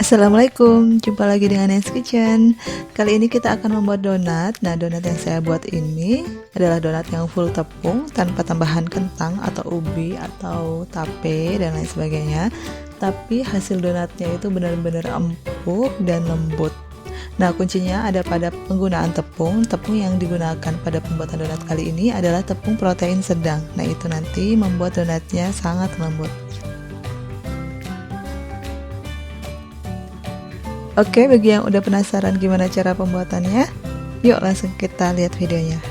Assalamualaikum, jumpa lagi dengan Nan's Kitchen. Kali ini kita akan membuat donat. Nah, donat yang saya buat ini adalah donat yang full tepung tanpa tambahan kentang atau ubi atau tape dan lain sebagainya. Tapi hasil donatnya itu benar-benar empuk dan lembut. Nah, kuncinya ada pada penggunaan tepung. Tepung yang digunakan pada pembuatan donat kali ini adalah tepung protein sedang. Nah, itu nanti membuat donatnya sangat lembut. Oke, bagi yang udah penasaran gimana cara pembuatannya, yuk langsung kita lihat videonya.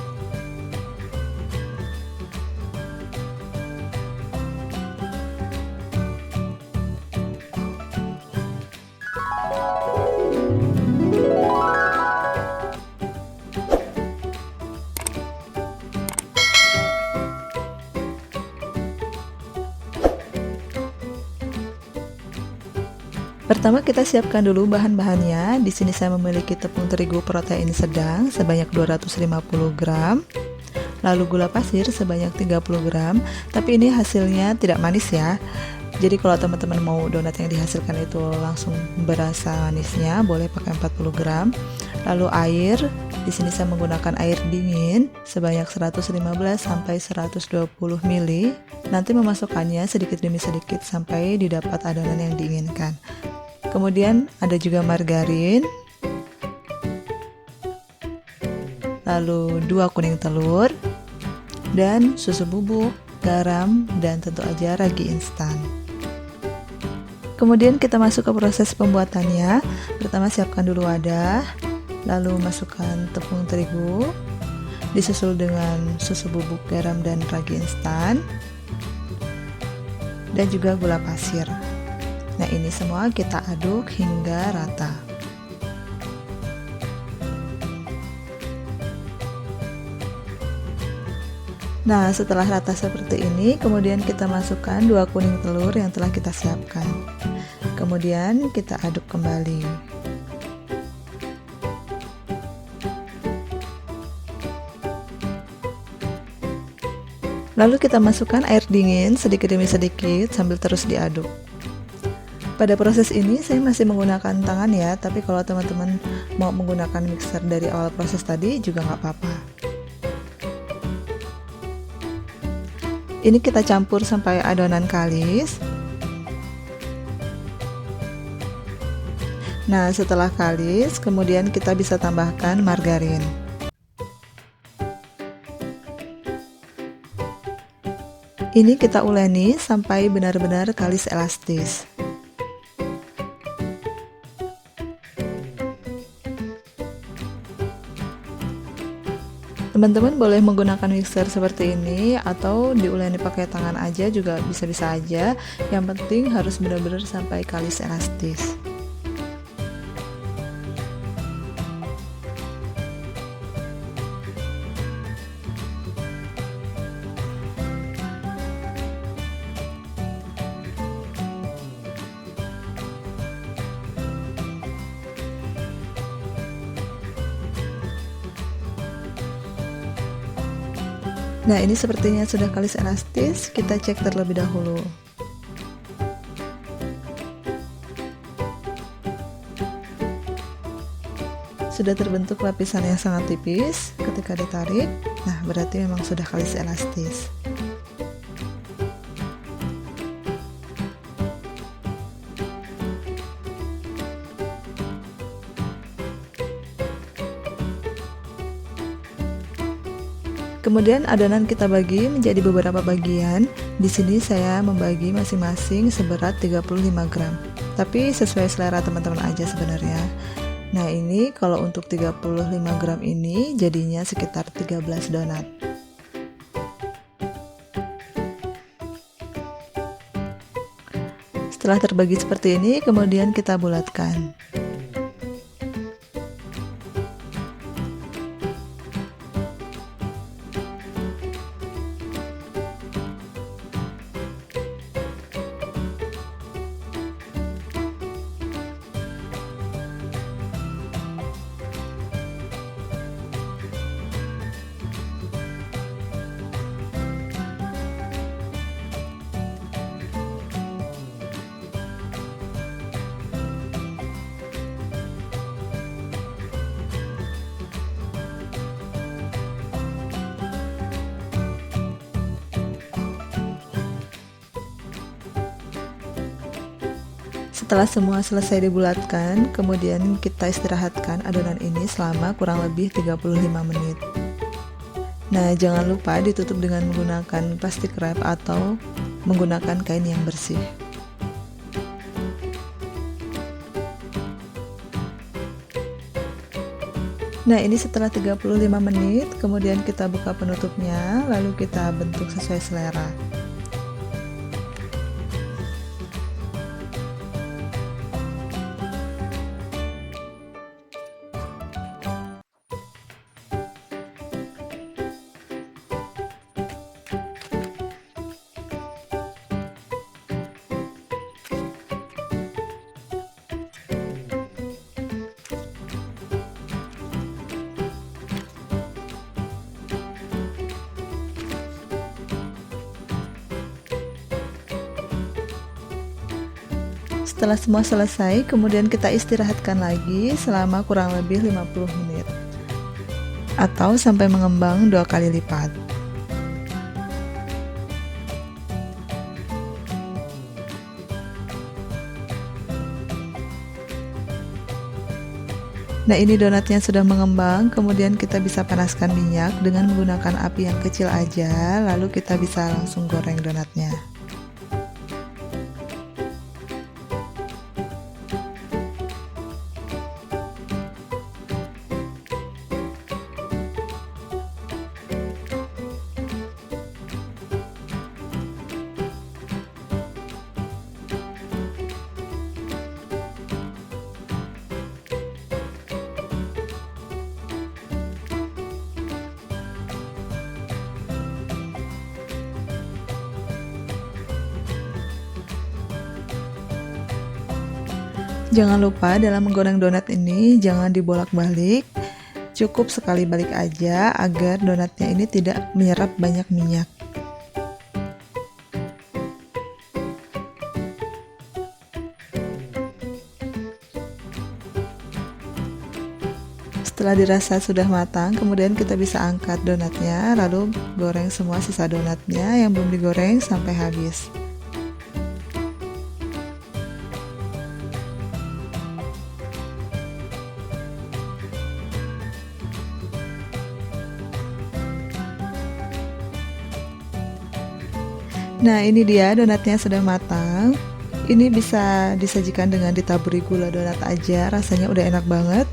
Pertama kita siapkan dulu bahan-bahannya. Di sini saya memiliki tepung terigu protein sedang sebanyak 250 gram. Lalu gula pasir sebanyak 30 gram. Tapi ini hasilnya tidak manis ya. Jadi kalau teman-teman mau donat yang dihasilkan itu langsung berasa manisnya, boleh pakai 40 gram. Lalu air, di sini saya menggunakan air dingin sebanyak 115 sampai 120 ml. Nanti memasukkannya sedikit demi sedikit sampai didapat adonan yang diinginkan. Kemudian ada juga margarin, lalu 2 kuning telur, dan susu bubuk, garam, dan tentu aja ragi instan. Kemudian kita masuk ke proses pembuatannya. Pertama siapkan dulu wadah, lalu masukkan tepung terigu, disusul dengan susu bubuk, garam, dan ragi instan, dan juga gula pasir. Nah, ini semua kita aduk hingga rata. Nah, setelah rata seperti ini, kemudian kita masukkan 2 kuning telur yang telah kita siapkan. Kemudian kita aduk kembali. Lalu kita masukkan air dingin sedikit demi sedikit sambil terus diaduk. Pada proses ini saya masih menggunakan tangan ya, tapi kalau teman-teman mau menggunakan mixer dari awal proses tadi juga nggak apa-apa. Ini kita campur sampai adonan kalis. Nah, setelah kalis, kemudian kita bisa tambahkan margarin. Ini kita uleni sampai benar-benar kalis elastis. Teman-teman boleh menggunakan mixer seperti ini atau diuleni pakai tangan aja juga bisa-bisa aja. Yang penting harus benar-benar sampai kalis elastis. Nah, ini sepertinya sudah kalis elastis, kita cek terlebih dahulu. Sudah terbentuk lapisan yang sangat tipis ketika ditarik. Nah, berarti memang sudah kalis elastis. Kemudian adonan kita bagi menjadi beberapa bagian. Di sini saya membagi masing-masing seberat 35 gram. Tapi sesuai selera teman-teman aja sebenarnya. Nah, ini kalau untuk 35 gram ini jadinya sekitar 13 donat. Setelah terbagi seperti ini, kemudian kita bulatkan. Setelah semua selesai dibulatkan, kemudian kita istirahatkan adonan ini selama kurang lebih 35 menit. Nah, jangan lupa ditutup dengan menggunakan plastik wrap atau menggunakan kain yang bersih. Nah, ini setelah 35 menit, kemudian kita buka penutupnya, lalu kita bentuk sesuai selera. Setelah semua selesai, kemudian kita istirahatkan lagi selama kurang lebih 50 menit atau sampai mengembang 2 kali lipat. Nah, ini donatnya sudah mengembang, kemudian kita bisa panaskan minyak dengan menggunakan api yang kecil aja, lalu kita bisa langsung goreng donatnya. Jangan lupa dalam menggoreng donat ini jangan dibolak-balik, cukup sekali balik aja agar donatnya ini tidak menyerap banyak minyak. Setelah dirasa sudah matang, kemudian kita bisa angkat donatnya, lalu goreng semua sisa donatnya yang belum digoreng sampai habis. Nah, ini dia donatnya sudah matang. Ini bisa disajikan dengan ditaburi gula donat aja, rasanya udah enak banget.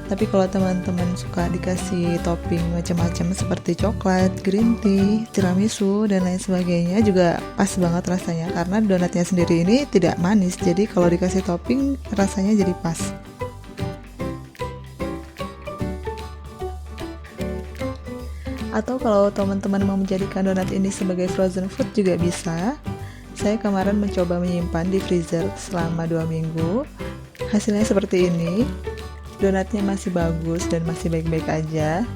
Tapi kalau teman-teman suka dikasih topping macam-macam seperti coklat, green tea, tiramisu, dan lain sebagainya juga pas banget rasanya karena donatnya sendiri ini tidak manis. Jadi kalau dikasih topping rasanya jadi pas. Atau kalau teman-teman mau menjadikan donat ini sebagai frozen food juga bisa. Saya kemarin mencoba menyimpan di freezer selama 2 minggu. Hasilnya seperti ini. Donatnya masih bagus dan masih baik-baik aja.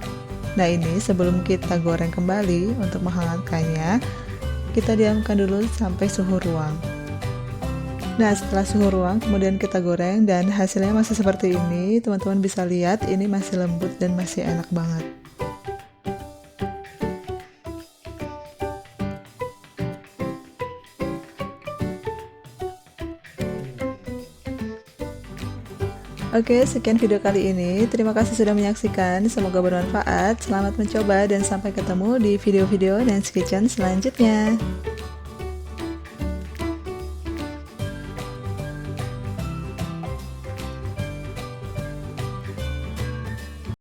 Nah, ini sebelum kita goreng kembali untuk menghangatkannya, kita diamkan dulu sampai suhu ruang. Nah, setelah suhu ruang kemudian kita goreng dan hasilnya masih seperti ini. Teman-teman bisa lihat ini masih lembut dan masih enak banget. Oke, sekian video kali ini. Terima kasih sudah menyaksikan. Semoga bermanfaat. Selamat mencoba dan sampai ketemu di video-video Nancy Kitchen selanjutnya.